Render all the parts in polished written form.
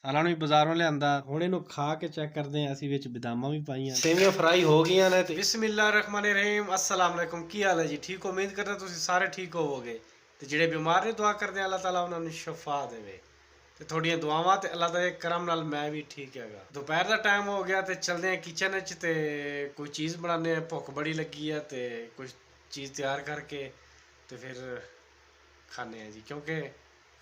ਸਾਲਾਂ ਨੂੰ ਵੀ ਬਾਜ਼ਾਰੋਂ ਲਿਆਂਦਾ। ਹੁਣ ਇਹਨੂੰ ਖਾ ਕੇ ਚੈੱਕ ਕਰਦੇ ਹਾਂ ਅਸੀਂ, ਵਿੱਚ ਬਦਾਮਾਂ ਵੀ ਪਾਈਆਂ, ਸੇਵੀਆਂ ਫਰਾਈ ਹੋ ਗਈਆਂ ਨੇ। ਤੇ ਬਿਸਮਿਲ੍ਲਾਹਿਰ ਰਹਿਮਾਨਿਰ ਰਹੀਮ, अस्सलाम वालेकुम। ਕੀ ਹਾਲ ਹੈ ਜੀ? ਠੀਕ ਹੋ? ਉਮੀਦ ਕਰਦਾ ਤੁਸੀਂ ਸਾਰੇ ਠੀਕ ਹੋਵੋਗੇ। ਤੇ ਜਿਹੜੇ ਬਿਮਾਰ ਨੇ ਦੁਆ ਕਰਦੇ ਆ ਅੱਲਾਹ ਤਾਲਾ ਉਹਨਾਂ ਨੂੰ ਸ਼ਫਾ ਦੇਵੇ। ਤੇ ਤੁਹਾਡੀਆਂ ਦੁਆਵਾਂ ਤੇ ਅੱਲਾਹ ਦੇ ਕਰਮ ਨਾਲ ਮੈਂ ਵੀ ਠੀਕ ਹੈਗਾ। ਦੁਪਹਿਰ ਦਾ ਟਾਈਮ ਹੋ ਗਿਆ ਤੇ ਚਲਦੇ ਆ ਕਿਚਨ ਵਿੱਚ ਤੇ ਕੋਈ ਚੀਜ਼ ਬਣਾਉਂਦੇ ਆ। ਭੁੱਖ ਬੜੀ ਲੱਗੀ ਹੈ ਤੇ ਕੁਝ ਚੀਜ਼ ਤਿਆਰ ਕਰਕੇ ਤੇ ਫਿਰ ਖਾਣੇ ਆ ਜੀ, ਕਿਉਂਕਿ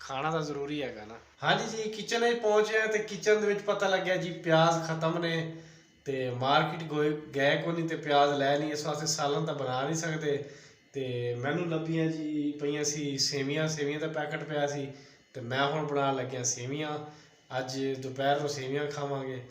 ਖਾਣਾ ਤਾਂ ਜ਼ਰੂਰੀ ਹੈਗਾ ਨਾ। ਹਾਂਜੀ ਜੀ, ਕਿਚਨ ਵਿੱਚ ਪਹੁੰਚਿਆ ਤੇ ਕਿਚਨ ਦੇ ਵਿੱਚ ਪਤਾ ਲੱਗਿਆ ਜੀ ਪਿਆਜ਼ ਖਤਮ ਨੇ ਤੇ ਮਾਰਕੀਟ ਗਏ ਕੋ ਨਹੀਂ ਤੇ ਪਿਆਜ਼ ਲੈ ਨਹੀਂ। ਇਸ ਵਾਸਤੇ ਸਾਲਨ ਤਾਂ ਬਣਾ ਨਹੀਂ ਸਕਦੇ। ਤੇ ਮੈਨੂੰ ਲੱਭੀਆਂ ਜੀ ਪਈਆਂ ਸੀ ਸੇਵੀਆਂ ਦਾ ਪੈਕਟ ਪਿਆ ਸੀ ਤੇ ਮੈਂ ਹੁਣ ਬਣਾਉਣ ਲੱਗਿਆ ਸੇਵੀਆਂ। ਅੱਜ ਦੁਪਹਿਰ ਨੂੰ ਸੇਵੀਆਂ ਖਾਵਾਂਗੇ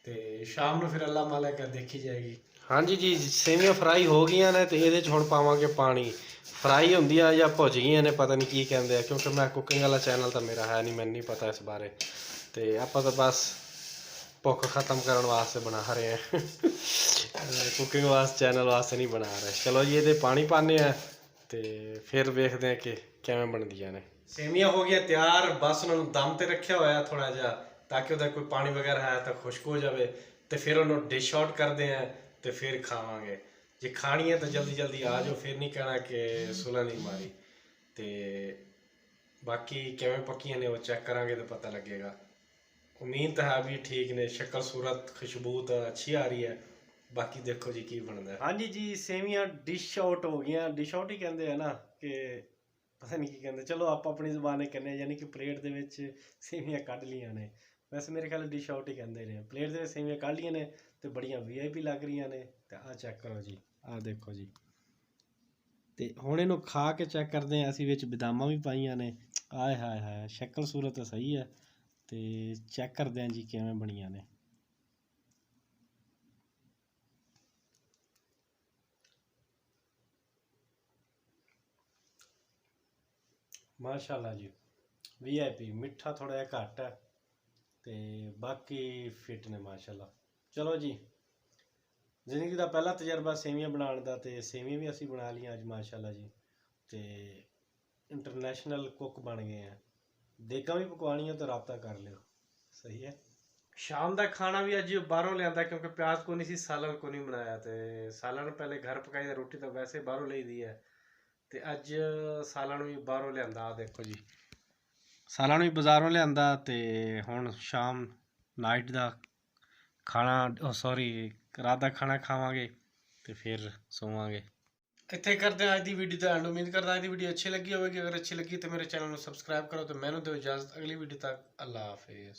ਤੇ ਸ਼ਾਮ ਨੂੰ ਫਿਰ ਅੱਲਾ ਮਾਲਕ ਦੇਖੀ ਜਾਏਗੀ। ਹਾਂਜੀ ਜੀ, ਸੇਵੀਆਂ ਫਰਾਈ ਹੋ ਗਈਆਂ ਨੇ ਤੇ ਇਹਦੇ 'ਚ ਹੁਣ ਪਾਵਾਂਗੇ ਪਾਣੀ। ਫਰਾਈ ਹੁੰਦੀਆਂ ਜਾਂ ਭੁੱਜ ਗਈਆਂ ਨੇ, ਪਤਾ ਨਹੀਂ ਕੀ ਕਹਿੰਦੇ ਆ, ਕਿਉਂਕਿ ਮੈਂ ਕੁਕਿੰਗ ਵਾਲਾ ਚੈਨਲ ਤਾਂ ਮੇਰਾ ਹੈ ਨਹੀਂ, ਮੈਨੂੰ ਨਹੀਂ ਪਤਾ ਇਸ ਬਾਰੇ। ਤੇ ਆਪਾਂ ਤਾਂ ਬਸ ਭੁੱਖ ਖਤਮ ਕਰਨ ਵਾਸਤੇ ਬਣਾ ਰਹੇ ਹਾਂ ਕੁਕਿੰਗ ਵਾਸਤੇ, ਚੈਨਲ ਵਾਸਤੇ ਨਹੀਂ ਬਣਾ ਰਹੇ। ਚਲੋ ਜੀ, ਇਹਦੇ ਪਾਣੀ ਪਾਉਂਦੇ ਆ ਤੇ ਫਿਰ ਵੇਖਦੇ ਹਾਂ ਕਿ ਕਿਵੇਂ ਬਣਦੀਆਂ ਨੇ। ਸੇਵੀਆਂ ਹੋ ਗਈਆਂ ਤਿਆਰ, ਬਸ ਉਹਨਾਂ ਨੂੰ ਦਮ ਤੇ ਰੱਖਿਆ ਹੋਇਆ ਥੋੜਾ ਜਿਹਾ, ਤਾਂ ਕਿ ਉਹਦਾ ਕੋਈ ਪਾਣੀ ਵਗੈਰਾ ਹੈ ਤਾਂ ਖੁਸ਼ਕ ਹੋ ਜਾਵੇ। ਤੇ ਫਿਰ ਉਹਨੂੰ ਡਿਸ਼ ਆਊਟ ਕਰਦੇ ਆ ਤੇ ਫਿਰ ਖਾਵਾਂਗੇ। ਜੇ ਖਾਣੀ ਹੈ ਤਾਂ ਜਲਦੀ ਜਲਦੀ ਆ ਜਾਓ, ਫਿਰ ਨਹੀਂ ਕਹਿਣਾ ਕਿ ਸੁਲਾ ਨਹੀਂ ਮਾਰੀ। ਤੇ ਬਾਕੀ ਕਿਵੇਂ ਪੱਕੀਆਂ ਨੇ ਉਹ ਚੈੱਕ ਕਰਾਂਗੇ ਤਾਂ ਪਤਾ ਲੱਗੇਗਾ। ਉਮੀਦ ਤਾਂ ਹੈ ਵੀ ਠੀਕ ਨੇ, ਸ਼ਕਲ ਸੂਰਤ ਖੁਸ਼ਬੂ ਤਾਂ ਅੱਛੀ ਆ ਰਹੀ ਹੈ। ਬਾਕੀ ਦੇਖੋ ਜੀ ਕੀ ਬਣਦਾ। ਹਾਂਜੀ ਜੀ, ਸੇਵੀਆਂ ਡਿਸ਼ ਆਊਟ ਹੋ ਗਈਆਂ। ਡਿਸ਼ ਆਊਟ ਹੀ ਕਹਿੰਦੇ ਆ ਨਾ, ਕਿ ਪਤਾ ਨਹੀਂ ਕੀ ਕਹਿੰਦੇ। ਚਲੋ ਆਪਾਂ ਆਪਣੀ ਜ਼ੁਬਾਨ ਕਹਿੰਦੇ, ਯਾਨੀ ਕਿ ਪਲੇਟ ਦੇ ਵਿੱਚ ਸੇਵੀਆਂ ਕੱਢ ਲਈਆਂ ਨੇ। ਵੈਸੇ ਮੇਰੇ ਖਿਆਲ ਡਿਸ਼ ਆਊਟ ਹੀ ਕਹਿੰਦੇ ਨੇ। ਪਲੇਟ ਦੇ ਵਿੱਚ ਸੇਵੀਆਂ ਕੱਢ ਲਈਆਂ ਨੇ ਤੇ ਬੜੀਆਂ VIP ਲੱਗ ਰਹੀਆਂ ਨੇ। ਤੇ ਆਹ ਚੈੱਕ ਕਰੋ ਜੀ, ਆਹ ਦੇਖੋ ਜੀ। ਤੇ ਹੁਣ ਇਹਨੂੰ ਖਾ ਕੇ ਚੈੱਕ ਕਰਦੇ ਹਾਂ ਅਸੀਂ, ਵਿੱਚ ਬਦਾਮਾਂ ਵੀ ਪਾਈਆਂ ਨੇ। ਆਏ ਹਾਏ ਹਾਏ, ਸ਼ਕਲ ਸੂਰਤ ਤਾਂ ਸਹੀ ਹੈ। ਤੇ ਚੈੱਕ ਕਰਦੇ ਹਾਂ ਜੀ ਕਿਵੇਂ ਬਣੀਆਂ ਨੇ। ਮਾਸ਼ਾਅੱਲਾ ਜੀ, VIP। ਮਿੱਠਾ ਥੋੜਾ ਜਿਹਾ ਘੱਟ ਹੈ ਤੇ ਬਾਕੀ ਫਿੱਟ ਨੇ ਮਾਸ਼ਾਅੱਲਾ। ਚਲੋ ਜੀ, ਜ਼ਿੰਦਗੀ ਦਾ ਪਹਿਲਾ ਤਜਰਬਾ ਸੇਵੀਆਂ ਬਣਾਉਣ ਦਾ, ਤੇ ਸੇਵੀਆਂ ਵੀ ਅਸੀਂ ਬਣਾ ਲਈਆਂ ਅੱਜ ਮਾਸ਼ਾਅੱਲਾ ਜੀ। ਤੇ ਇੰਟਰਨੈਸ਼ਨਲ ਕੁੱਕ ਬਣ ਗਏ ਆ। ਦੇਗਾਂ ਵੀ ਪਕਵਾਉਣੀਆਂ ਤਾਂ ਰਾਬਤਾ ਕਰ ਲਿਓ। ਸਹੀ ਹੈ। ਸ਼ਾਮ ਦਾ ਖਾਣਾ ਵੀ ਅੱਜ ਬਾਹਰੋਂ ਲਿਆਂਦਾ, ਕਿਉਂਕਿ ਪਿਆਜ਼ ਕੋ ਨਹੀਂ ਸੀ, ਸਾਲਨ ਕੋ ਨਹੀਂ ਬਣਾਇਆ। ਤੇ ਸਾਲਨ ਪਹਿਲੇ ਘਰ ਪਕਾਈ ਦਾ, ਰੋਟੀ ਤਾਂ ਵੈਸੇ ਬਾਹਰੋਂ ਲਈ ਦੀ ਹੈ। ਤੇ ਅੱਜ ਸਾਲਨ ਵੀ ਬਾਹਰੋਂ ਲਿਆਂਦਾ। ਆ ਦੇਖੋ ਜੀ, ਸਾਲਨ ਵੀ ਬਾਜ਼ਾਰੋਂ ਲਿਆਂਦਾ। ਤੇ ਹੁਣ ਸ਼ਾਮ ਨਾਈਟ ਦਾ ਖਾਣਾ, ਸੌਰੀ ਰਾਤ ਦਾ ਖਾਣਾ ਖਾਵਾਂਗੇ ਤੇ ਫਿਰ ਸੋਵਾਂਗੇ। ਇੱਥੇ ਕਰਦੇ ਹਾਂ ਅੱਜ ਦੀ ਵੀਡੀਓ ਦਾ ਐਂਡ। ਉਮੀਦ ਕਰਦਾ ਅੱਜ ਦੀ ਵੀਡੀਓ ਅੱਛੀ ਲੱਗੀ ਹੋਵੇਗੀ। ਅਗਰ ਅੱਛੀ ਲੱਗੀ ਤਾਂ ਮੇਰੇ ਚੈਨਲ ਨੂੰ ਸਬਸਕ੍ਰਾਈਬ ਕਰੋ ਤੇ ਮੈਨੂੰ ਦਿਓ ਇਜਾਜ਼ਤ। ਅਗਲੀ ਵੀਡੀਓ ਤੱਕ ਅੱਲਾ ਹਾਫਿਜ਼।